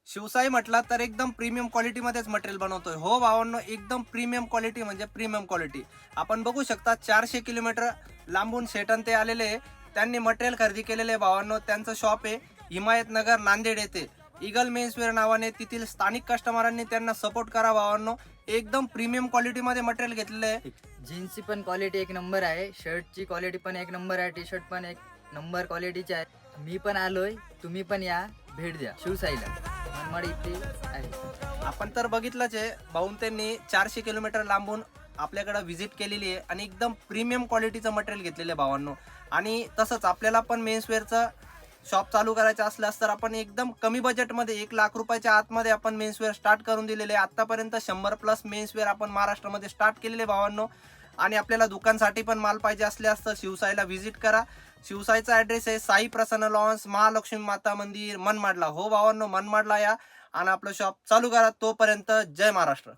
शिवसाई म्हटला तर एकदम प्रीमियम क्वालिटीमध्येच मटेरियल बनवतोय. हो भावांनो, एकदम प्रीमियम क्वालिटी म्हणजे प्रीमियम क्वालिटी. आपण बघू शकता 400 किलोमीटर लांबून शेटन ते आलेले. त्यांनी मटेरियल खरेदी केलेले भावांनो. त्यांचं शॉप आहे हिमायतनगर नांदेड येथे. इगल मेन्सवेअर नावाने. तिथील स्थानिक कस्टमरांनी त्यांना सपोर्ट करा भावांनो. एकदम प्रीमियम क्वालिटीमध्ये मटेरियल घेतलेलं आहे. जीन्सची पण क्वालिटी एक नंबर आहे, शर्टची क्वालिटी पण एक नंबर आहे, टी शर्ट पण एक नंबर क्वालिटीचे आहे. मी पण आलोय, तुम्ही पण या, भेट द्या शिवसाईला. मनमाड इथे आहे. आपण तर बघितलंच आहे भाऊन त्यांनी 400 किलोमीटर लांबून आपल्याकडे व्हिजिट केलेली आहे आणि एकदम प्रीमियम क्वालिटीचं मटेरियल घेतलेलं आहे भावांनो. आणि तसंच आपल्याला पण मेन्सवेअरचं शॉप चालू करायचं असल्यास तर आपण एकदम कमी बजेटमध्ये 1 लाख रुपयाच्या आतमध्ये आपण मेन्सवेअर स्टार्ट करून दिलेले आहे. आतापर्यंत 100+ मेन्सवेअर आपण महाराष्ट्रामध्ये स्टार्ट केलेले भावांनो. आणि आपल्याला दुकानसाठी पण माल पाहिजे असल्यास तर शिवसाईला व्हिजिट करा. शिवसाईचा ॲड्रेस आहे साई प्रसन्न लॉन्स, महालक्ष्मी माता मंदिर, मनमाडला. हो भावांनो, मनमाडला या आणि आपलं शॉप चालू करा. तोपर्यंत जय महाराष्ट्र.